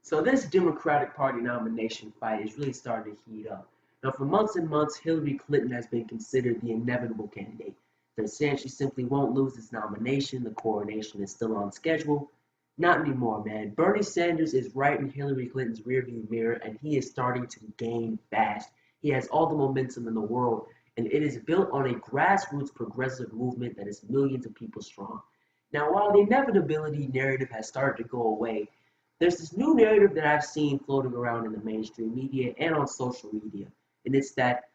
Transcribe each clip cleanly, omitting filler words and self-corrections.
So this Democratic Party nomination fight is really starting to heat up. Now, for months and months, Hillary Clinton has been considered the inevitable candidate. They're saying she simply won't lose this nomination. The coronation is still on schedule. Not anymore, man. Bernie Sanders is right in Hillary Clinton's rearview mirror, and he is starting to gain fast. He has all the momentum in the world, and it is built on a grassroots progressive movement that is millions of people strong. Now, while the inevitability narrative has started to go away, there's this new narrative that I've seen floating around in the mainstream media and on social media, and it's that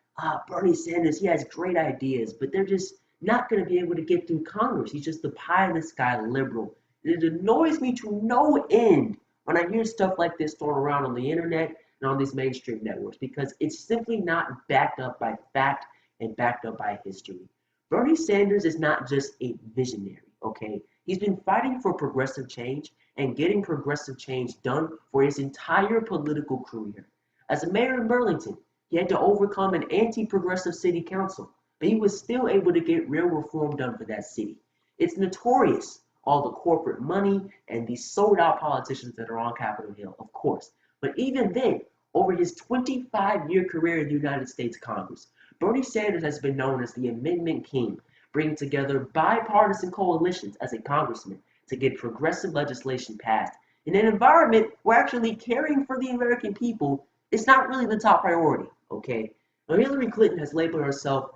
Bernie Sanders, he has great ideas, but they're just not going to be able to get through Congress. He's just the pie in the sky liberal. And it annoys me to no end when I hear stuff like this thrown around on the internet and on these mainstream networks because it's simply not backed up by fact and backed up by history. Bernie Sanders is not just a visionary, okay? He's been fighting for progressive change and getting progressive change done for his entire political career. As a mayor in Burlington, he had to overcome an anti-progressive city council, but he was still able to get real reform done for that city. It's notorious, all the corporate money and these sold-out politicians that are on Capitol Hill, of course. But even then, over his 25-year career in the United States Congress, Bernie Sanders has been known as the Amendment King, bringing together bipartisan coalitions as a congressman to get progressive legislation passed in an environment where actually caring for the American people is not really the top priority, okay? Now, Hillary Clinton has labeled herself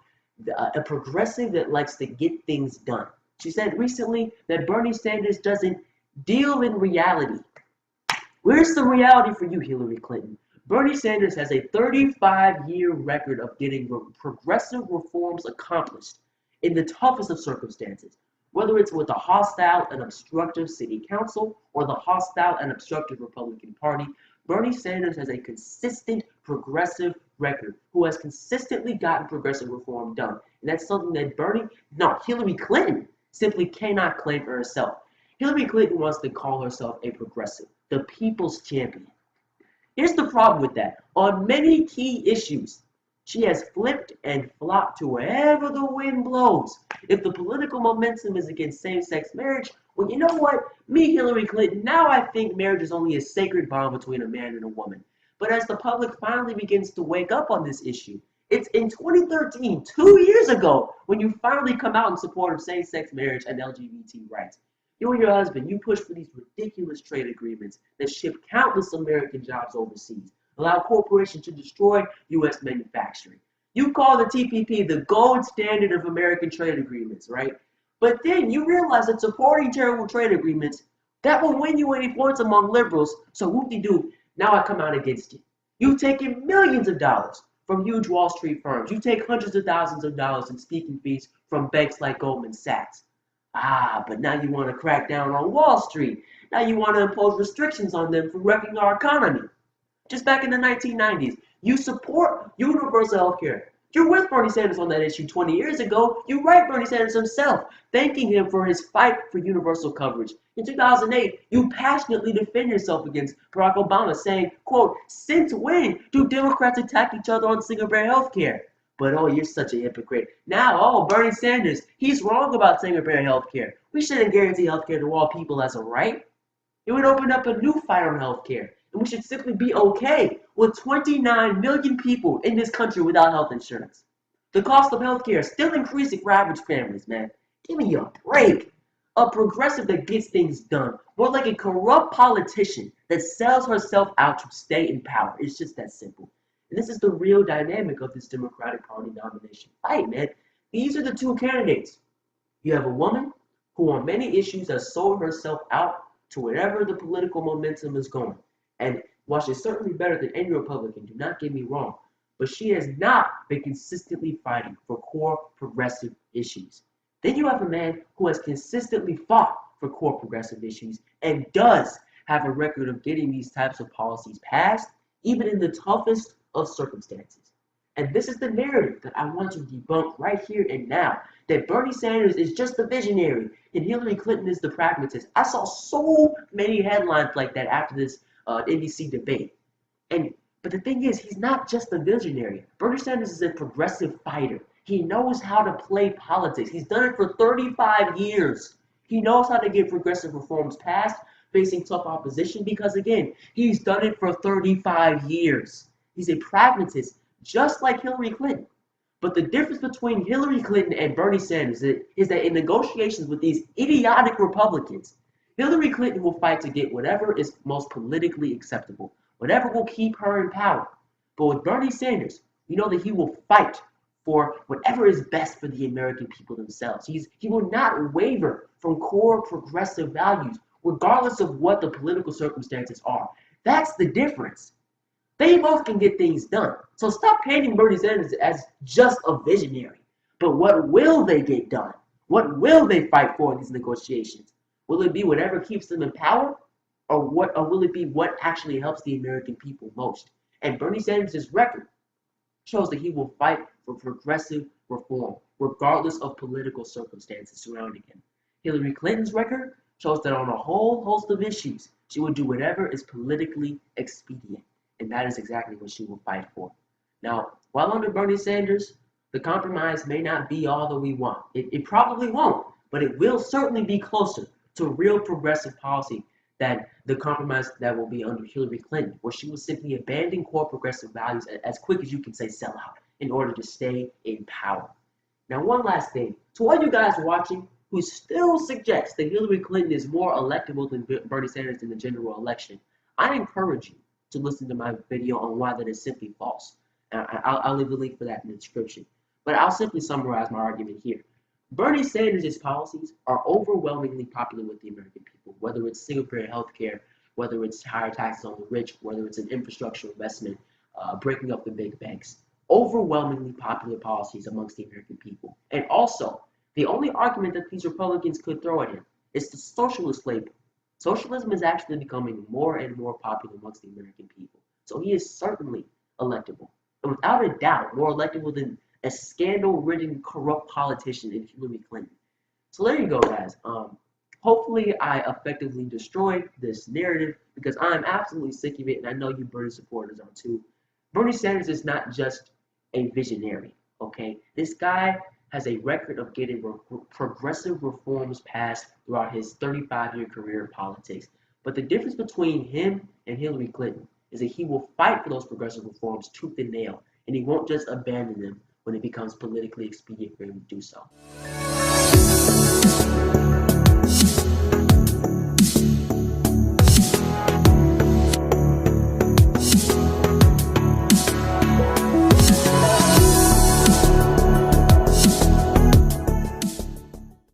a progressive that likes to get things done. She said recently that Bernie Sanders doesn't deal in reality. Where's the reality for you, Hillary Clinton? Bernie Sanders has a 35-year record of getting progressive reforms accomplished in the toughest of circumstances, whether it's with a hostile and obstructive city council or the hostile and obstructive Republican Party. Bernie Sanders has a consistent progressive record who has consistently gotten progressive reform done. And that's something that Hillary Clinton simply cannot claim for herself. Hillary Clinton wants to call herself a progressive, the people's champion. Here's the problem with that. On many key issues, she has flipped and flopped to wherever the wind blows. If the political momentum is against same-sex marriage, well, you know what? Me, Hillary Clinton, now I think marriage is only a sacred bond between a man and a woman. But as the public finally begins to wake up on this issue, it's in 2013, 2 years ago, when you finally come out in support of same-sex marriage and LGBT rights. You and your husband, you push for these ridiculous trade agreements that ship countless American jobs overseas, allow corporations to destroy U.S. manufacturing. You call the TPP the gold standard of American trade agreements, right? But then you realize that supporting terrible trade agreements, that will win you any points among liberals, so whoop-de-doo, now I come out against it. You've taken millions of dollars from huge Wall Street firms. You take hundreds of thousands of dollars in speaking fees from banks like Goldman Sachs. But now you want to crack down on Wall Street. Now you want to impose restrictions on them for wrecking our economy. Just back in the 1990s, you support universal health care. You're with Bernie Sanders on that issue 20 years ago. You write Bernie Sanders himself, thanking him for his fight for universal coverage. In 2008, you passionately defend yourself against Barack Obama, saying, quote, "Since when do Democrats attack each other on single-payer health care?" But oh, you're such a hypocrite. Now, Bernie Sanders, he's wrong about single-payer health care. We shouldn't guarantee health care to all people as a right. It would open up a new fight on health care. And we should simply be okay with 29 million people in this country without health insurance. The cost of health care is still increasing for average families, man. Give me a break. A progressive that gets things done, more like a corrupt politician that sells herself out to stay in power. It's just that simple. And this is the real dynamic of this Democratic Party nomination fight, man. These are the two candidates. You have a woman who on many issues has sold herself out to wherever the political momentum is going. And while she's certainly better than any Republican, do not get me wrong, but she has not been consistently fighting for core progressive issues. Then you have a man who has consistently fought for core progressive issues and does have a record of getting these types of policies passed, even in the toughest of circumstances. And this is the narrative that I want to debunk right here and now, that Bernie Sanders is just the visionary and Hillary Clinton is the pragmatist. I saw so many headlines like that after this NBC debate. But the thing is, he's not just a visionary. Bernie Sanders is a progressive fighter. He knows how to play politics. He's done it for 35 years. He knows how to get progressive reforms passed, facing tough opposition because, again, he's done it for 35 years. He's a pragmatist, just like Hillary Clinton. But the difference between Hillary Clinton and Bernie Sanders is that in negotiations with these idiotic Republicans, Hillary Clinton will fight to get whatever is most politically acceptable, whatever will keep her in power. But with Bernie Sanders, we know that he will fight for whatever is best for the American people themselves. He will not waver from core progressive values, regardless of what the political circumstances are. That's the difference. They both can get things done. So stop painting Bernie Sanders as just a visionary. But what will they get done? What will they fight for in these negotiations? Will it be whatever keeps them in power? Or will it be what actually helps the American people most? And Bernie Sanders' record shows that he will fight for progressive reform, regardless of political circumstances surrounding him. Hillary Clinton's record shows that on a whole host of issues, she will do whatever is politically expedient. And that is exactly what she will fight for. Now, while under Bernie Sanders, the compromise may not be all that we want. It probably won't, but it will certainly be closer to real progressive policy than the compromise that will be under Hillary Clinton, where she will simply abandon core progressive values as quick as you can say sell out in order to stay in power. Now, one last thing. To all you guys watching who still suggest that Hillary Clinton is more electable than Bernie Sanders in the general election, I encourage you to listen to my video on why that is simply false. I'll leave a link for that in the description. But I'll simply summarize my argument here. Bernie Sanders' policies are overwhelmingly popular with the American people, whether it's single-payer health care, whether it's higher taxes on the rich, whether it's an infrastructure investment, breaking up the big banks. Overwhelmingly popular policies amongst the American people. And also, the only argument that these Republicans could throw at him is the socialist label. Socialism is actually becoming more and more popular amongst the American people. So he is certainly electable. And without a doubt, more electable than a scandal-ridden, corrupt politician in Hillary Clinton. So there you go, guys. Hopefully I effectively destroyed this narrative because I'm absolutely sick of it, and I know you Bernie supporters are too. Bernie Sanders is not just a visionary, okay? This guy has a record of getting progressive reforms passed throughout his 35-year career in politics. But the difference between him and Hillary Clinton is that he will fight for those progressive reforms tooth and nail, and he won't just abandon them when it becomes politically expedient for him to do so.